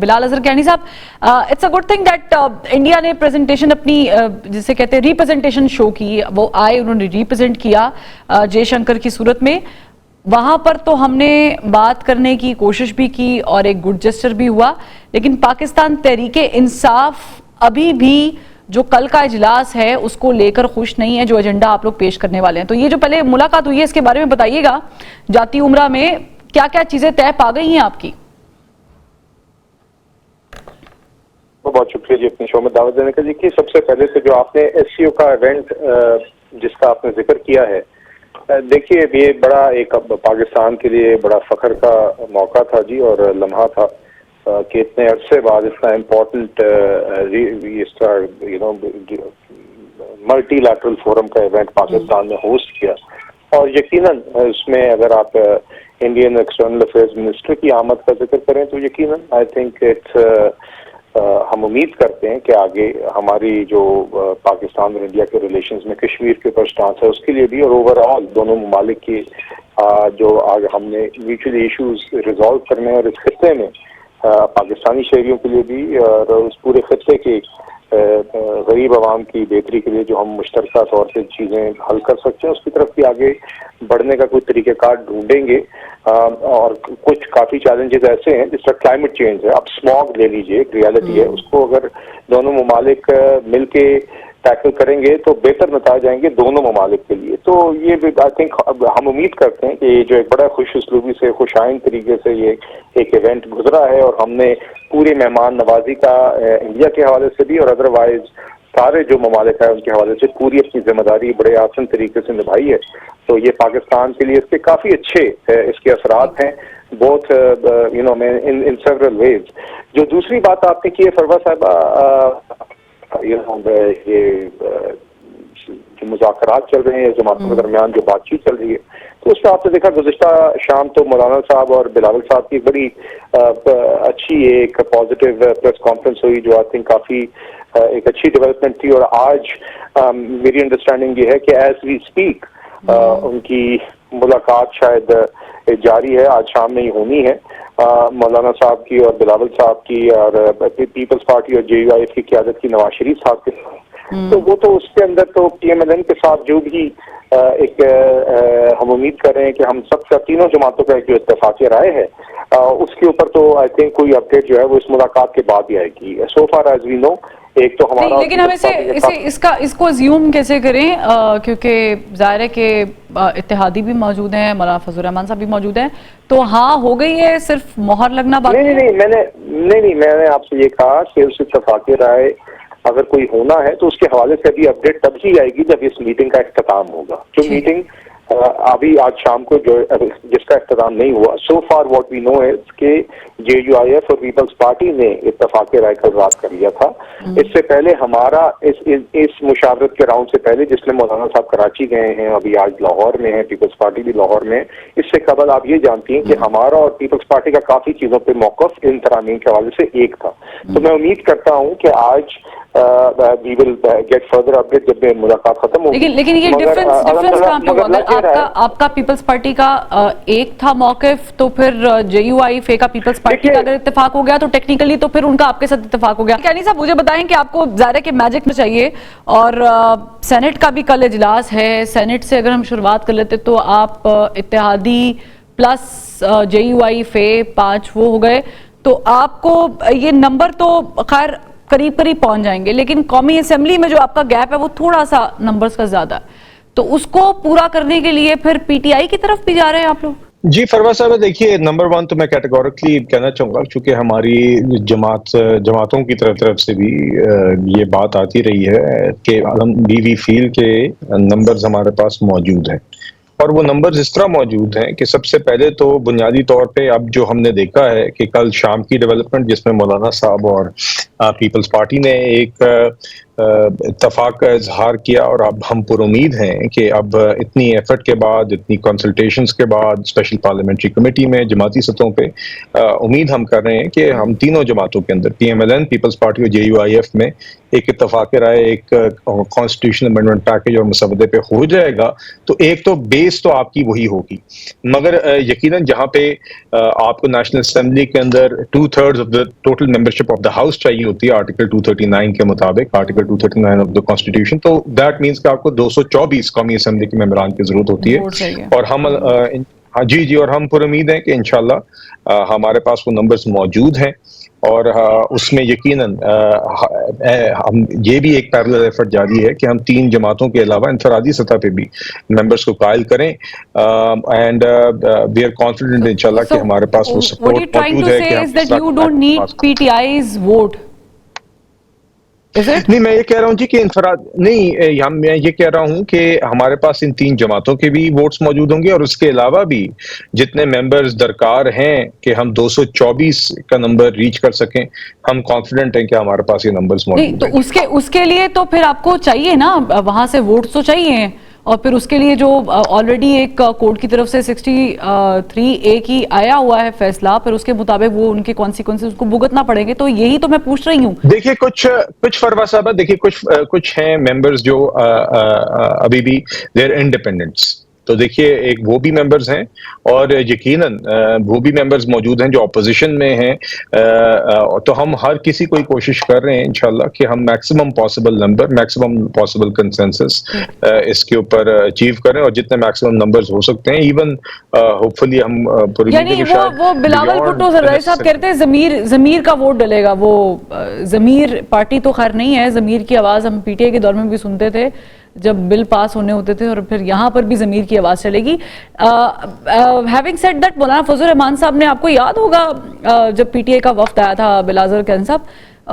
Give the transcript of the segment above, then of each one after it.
بلال اظہر کیانی صاحب، it's a good thing that India نے presentation اپنی جسے کہتے ہیں ریپریزنٹیشن شو کی، وہ آئے انہوں نے ریپریزنٹ کیا جے شنکر کی صورت میں. وہاں پر تو ہم نے بات کرنے کی کوشش بھی کی اور ایک گڈ جسچر بھی ہوا، لیکن پاکستان تحریک انصاف ابھی بھی جو کل کا اجلاس ہے اس کو لے کر خوش نہیں ہے، جو ایجنڈا آپ لوگ پیش کرنے والے ہیں. تو یہ جو پہلے ملاقات ہوئی ہے اس کے بارے میں بتائیے گا، جاتی عمرہ میں کیا کیا چیزیں طے پا گئی ہیں آپ کی؟ بہت شکریہ جی اپنی شو میں دعوت دینے کا. جی سب سے پہلے سے جو آپ نے ایس سی او کا ایونٹ جس کا آپ نے ذکر کیا ہے، دیکھیے یہ بڑا ایک پاکستان کے لیے بڑا فخر کا موقع تھا جی، اور لمحہ تھا کہ اتنے عرصے بعد اتنا امپورٹنٹ ملٹی لیٹرل فورم کا ایونٹ پاکستان نے ہوسٹ کیا. اور یقیناً اس میں اگر آپ انڈین ایکسٹرنل افیئرز منسٹر کی آمد کا ذکر کریں تو یقیناً آئی تھنک ہم امید کرتے ہیں کہ آگے ہماری جو پاکستان اور انڈیا کے ریلیشنز میں کشمیر کے اوپر سٹانس ہے اس کے لیے بھی، اور اوور آل دونوں ممالک کی جو آج ہم نے میوچولی ایشوز ریزالو کرنے اور اس خطے میں پاکستانی شہریوں کے لیے بھی اور اس پورے خطے کے غریب عوام کی بہتری کے لیے جو ہم مشترکہ طور پہ چیزیں حل کر سکتے ہیں اس کی طرف بھی آگے بڑھنے کا کوئی طریقہ کار ڈھونڈیں گے. اور کچھ کافی چیلنجز ایسے ہیں جس طرح کلائمیٹ چینج ہے، اب اسماگ لے لیجئے، ایک ریالٹی ہے، اس کو اگر دونوں ممالک مل کے ٹیکل کریں گے تو بہتر نتائج آئیں گے دونوں ممالک کے لیے. تو یہ بھی آئی تھنک ہم امید کرتے ہیں کہ یہ جو ایک بڑا خوش اسلوبی سے خوش آئند طریقے سے یہ ایک ایونٹ گزرا ہے، اور ہم نے پوری مہمان نوازی کا انڈیا کے حوالے سے بھی اور ادروائز سارے جو ممالک ہیں ان کے حوالے سے پوری اپنی ذمہ داری بڑے آسن طریقے سے نبھائی ہے. تو یہ پاکستان کے لیے اس کے کافی اچھے اس کے اثرات ہیں بہت ان سیورل ویز. جو دوسری بات آپ نے کی ہے فروا صاحبہ، یہ جو مذاکرات چل رہے ہیں جماعتوں کے درمیان جو بات چیت چل رہی ہے، تو اس میں آپ نے دیکھا گزشتہ شام تو مولانا صاحب اور بلاول صاحب کی بڑی اچھی ایک پازیٹیو پریس کانفرنس ہوئی جو آئی تھنک کافی ایک اچھی ڈیولپمنٹ تھی. اور آج میری انڈرسٹینڈنگ یہ ہے کہ ایز وی اسپیک ان کی ملاقات شاید جاری ہے، آج شام میں ہی ہونی ہے مولانا صاحب کی اور بلاول صاحب کی اور پیپلز پارٹی اور جے یو آئی ایف کی قیادت کی نواز شریف صاحب کے ساتھ. تو وہ تو اس کے اندر تو پی ایم ایل این کے ساتھ جو بھی ایک ہم امید کر رہے ہیں کہ ہم سب کا تینوں جماعتوں کا ایک جو اتفاقی رائے ہے اس کے اوپر تو آئی تھنک کوئی اپڈیٹ جو ہے وہ اس ملاقات کے بعد ہی آئے گی. سو فار ایز وی نو ایک تو ہمارا، لیکن ہم اس کو زیوم کیسے کریں، کیونکہ ظاہر ہے کہ اتحادی بھی موجود ہیں، مولانا فضل الرحمان صاحب بھی موجود ہیں، تو ہاں ہو گئی ہے، صرف مہر لگنا باقی ہے؟ نہیں میں نے آپ سے یہ کہا کہ اس اتفاقی رائے اگر کوئی ہونا ہے تو اس کے حوالے سے ابھی اپڈیٹ تب ہی آئے گی جب اس میٹنگ کا اختتام ہوگا. جو میٹنگ ابھی آج شام کو جو جس کا اختتام نہیں ہوا، سو فار واٹ وی نو ہے کہ جے یو آئی ایف اور پیپلز پارٹی نے اتفاق رائے کل رات کر لیا تھا. اس سے پہلے ہمارا اس مشاورت کے راؤنڈ سے پہلے جس میں مولانا صاحب کراچی گئے ہیں، ابھی آج لاہور میں ہیں، پیپلز پارٹی بھی لاہور میں، اس سے قبل آپ یہ جانتی ہیں کہ ہمارا اور پیپلز پارٹی کا کافی چیزوں پہ موقف ان ترامیم کے حوالے سے ایک تھا. تو میں امید کرتا ہوں کہ آج we will get further update جب ملاقات ختم ہوگی. لیکن یہ ڈیفرنس کہاں پہ ہوا؟ اگر آپ کا پیپلز پارٹی کا ایک تھا موقف تو پھر جے یو آئی فے کا پیپلز پارٹی کا اگر اتفاق ہو گیا تو ٹیکنیکلی تو پھر ان کا آپ کے ساتھ اتفاق ہو گیا. کیانی صاحب مجھے بتائیں کہ آپ کو ظاہر ہے کہ میجک میں چاہیے، اور سینٹ کا بھی کل اجلاس ہے، سینٹ سے اگر ہم شروعات کر لیتے تو آپ اتحادی پلس جے یو آئی فے 5 وہ ہو گئے، تو آپ کو یہ نمبر تو خیر قریب پہنچ جائیں گے، لیکن قومی اسمبلی میں جو آپ کا گیپ ہے وہ تھوڑا سا نمبرز کا زیادہ ہے، تو اس کو پورا کرنے کے لیے پھر پی ٹی آئی کی طرف بھی جا رہے ہیں آپ لوگ؟ جی فروا صاحب، دیکھیے نمبر 1 تو میں کیٹیگورکلی کہنا چاہوں گا، چونکہ ہماری جماعتوں کی طرف سے بھی یہ بات آتی رہی ہے کہ وی فیل کے نمبرز ہمارے پاس موجود ہیں، اور وہ نمبرز اس طرح موجود ہیں کہ سب سے پہلے تو بنیادی طور پہ اب جو ہم نے دیکھا ہے کہ کل شام کی ڈیولپمنٹ جس میں مولانا صاحب اور پیپلز پارٹی نے ایک اتفاق کا اظہار کیا اور اب ہم پر امید ہیں کہ اب اتنی ایفرٹ کے بعد، اتنی کنسلٹیشنز کے بعد اسپیشل پارلیمنٹری کمیٹی میں جماعتی سطحوں پہ امید ہم کر رہے ہیں کہ ہم تینوں جماعتوں کے اندر P M L N, peoples party اور جے یو آئی ایف میں ایک اتفاق رائے، ایک کانسٹیٹیوشنل امینڈمنٹ پیکج اور مسودے پہ ہو جائے گا تو ایک تو بیس تو آپ کی وہی ہوگی، مگر یقیناً جہاں پہ آپ کو نیشنل اسمبلی کے اندر 2/3 of the total membership of the house چاہیے ہوتی ہے آرٹیکل 239 کے مطابق، آرٹیکل 239 آف دا کانسٹیٹیوشن، تو دیٹ مینس کہ آپ کو 224 قومی اسمبلی کے ممبران کی ضرورت ہوتی ہے، اور ہم جی اور ہم پر امید ہیں کہ انشاءاللہ ہمارے پاس وہ نمبرز موجود ہیں، اور اس میں یقیناً ہم یہ بھی ایک پیرلل ایفرٹ جاری ہے کہ ہم تین جماعتوں کے علاوہ انفرادی سطح پہ بھی ممبرز کو قائل کریں، اینڈ وی آر کانفیڈنٹ انشاءاللہ کہ ہمارے پاس وہ سپورٹ موجود ہے کہ ہم نہیں، میں یہ کہہ رہا ہوں جی کہ میں یہ کہہ رہا ہوں کہ ہمارے پاس ان تین جماعتوں کے بھی ووٹس موجود ہوں گے، اور اس کے علاوہ بھی جتنے ممبرز درکار ہیں کہ ہم 224 کا نمبر ریچ کر سکیں، ہم کانفیڈنٹ ہیں کہ ہمارے پاس یہ نمبرز موجود ہیں۔ تو اس کے لیے تو پھر آپ کو چاہیے نا، وہاں سے ووٹس تو چاہیے، اور پھر اس کے لیے جو آلریڈی ایک کورٹ کی طرف سے 63A کی آیا ہوا ہے فیصلہ، پھر اس کے مطابق وہ ان کے کانسیکوینسز کو بھگتنا پڑیں گے، تو یہی تو میں پوچھ رہی ہوں۔ دیکھیے کچھ فروا صاحبہ، دیکھیے کچھ ہیں ممبرز جو ابھی بھی دیر انڈیپینڈنٹس، تو دیکھیے ایک وہ بھی ممبرز ہیں، اور یقیناً وہ بھی ممبرز موجود ہیں جو اپوزیشن میں ہیں، تو ہم ہر کسی کو کوشش کر رہے ہیں انشاءاللہ کہ ہم maximum possible number, maximum possible consensus اس کے اوپر اچیو کریں، اور جتنے میکسیمم نمبرز ہو سکتے ہیں، ایون ہوپ فلی ہم یعنی وہ بلاول بھٹو زرداری صاحب کہتے ہیں ضمیر کا ووٹ ڈلے گا، وہ ضمیر پارٹی تو خیر نہیں ہے، ضمیر کی آواز ہم پی ٹی آئی کے دور میں بھی سنتے تھے جب بل پاس ہونے ہوتے تھے، اور پھر یہاں پر بھی ضمیر کی آواز چلے گی۔ ہیونگ سیڈ دیٹ، مولانا فضل الرحمان صاحب نے، آپ کو یاد ہوگا جب پی ٹی آئی کا وفد آیا تھا بلازر کین صاحب،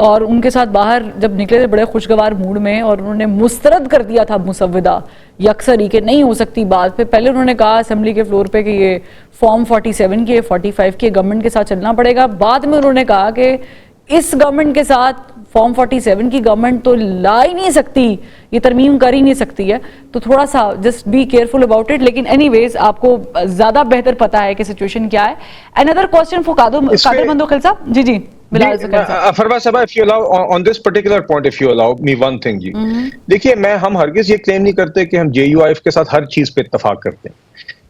اور ان کے ساتھ باہر جب نکلے تھے بڑے خوشگوار موڈ میں، اور انہوں نے مسترد کر دیا تھا مسودہ یکسری کہ نہیں ہو سکتی بات، پھر پہلے انہوں نے کہا اسمبلی کے فلور پہ کہ یہ فارم 47 کے 45 کے گورنمنٹ کے ساتھ چلنا پڑے گا، بعد میں انہوں نے کہا کہ اس گورنمنٹ کے ساتھ فارم 47 کی گورنمنٹ تو لا ہی نہیں سکتی، یہ ترمیم کر ہی نہیں سکتی ہے، تو تھوڑا سا just be careful about it, لیکن اینی ویز آپ کو زیادہ بہتر پتا ہے کہ سچویشن کیا ہے۔ Another question for قادر مندوخیل صاحب۔ جی فروا صاحبہ، if you allow on this particular point, if you allow me one thing جی، دیکھیے ہم ہرگز یہ کلیم نہیں کرتے کہ ہم جے یو آئی ایف کے ساتھ ہر چیز پہ اتفاق کرتے ہیں،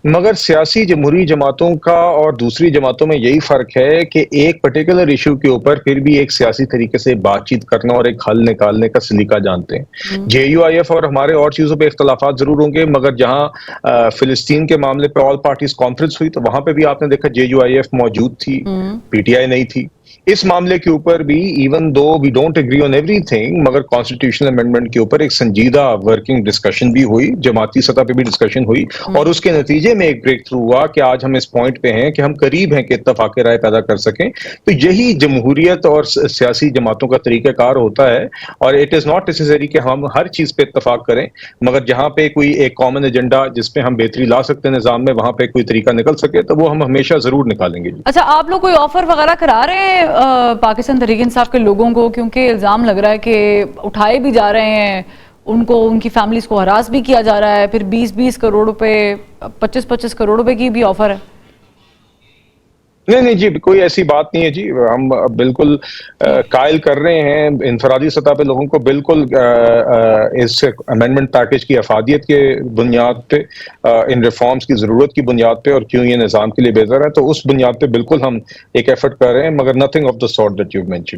مگر سیاسی جمہوری جماعتوں کا اور دوسری جماعتوں میں یہی فرق ہے کہ ایک پرٹیکولر ایشو کے اوپر پھر بھی ایک سیاسی طریقے سے بات چیت کرنا اور ایک حل نکالنے کا سلیقہ جانتے ہیں۔ جے یو آئی ایف اور ہمارے اور چیزوں پہ اختلافات ضرور ہوں گے، مگر جہاں فلسطین کے معاملے پہ آل پارٹیز کانفرنس ہوئی تو وہاں پہ بھی آپ نے دیکھا جے یو آئی ایف موجود تھی، پی ٹی آئی نہیں تھی۔ اس معاملے کے اوپر بھی even though we don't agree on everything, مگر کانسٹیٹیوشنل امینڈمنٹ کے اوپر ایک سنجیدہ ورکنگ ڈسکشن بھی ہوئی، جماعتی سطح پہ بھی ڈسکشن ہوئی، اور اس کے نتیجے میں ایک بریک تھرو ہوا کہ آج ہم اس پوائنٹ پہ ہیں کہ ہم قریب ہیں کہ اتفاق رائے پیدا کر سکیں۔ تو یہی جمہوریت اور سیاسی جماعتوں کا طریقہ کار ہوتا ہے، اور اٹ از ناٹ نیسیسری کہ ہم ہر چیز پہ اتفاق کریں، مگر جہاں پہ کوئی ایک کامن ایجنڈا جس پہ ہم بہتری لا سکتے ہیں نظام میں، وہاں پہ کوئی طریقہ نکل سکے تو وہ ہم ہمیشہ ضرور نکالیں گے۔ اچھا، آپ لوگ کوئی آفر وغیرہ کرا رہے ہیں پاکستان تحریک انصاف کے لوگوں کو؟ کیونکہ الزام لگ رہا ہے کہ اٹھائے بھی جا رہے ہیں ان کو، ان کی فیملیز کو ہراس بھی کیا جا رہا ہے، پھر 20 کروڑ روپے 25 کروڑ روپے کی بھی آفر ہے۔ نہیں جی، کوئی ایسی بات نہیں ہے جی، ہم بالکل قائل کر رہے ہیں انفرادی سطح پہ لوگوں کو، بالکل اس امینڈمنٹ پیکج کی افادیت کے بنیاد پہ، ان ریفارمز کی ضرورت کی بنیاد پہ، اور کیوں یہ نظام کے لیے بہتر ہے، تو اس بنیاد پہ بالکل ہم ایک ایفرٹ کر رہے ہیں، مگر nothing of the sort that you mentioned.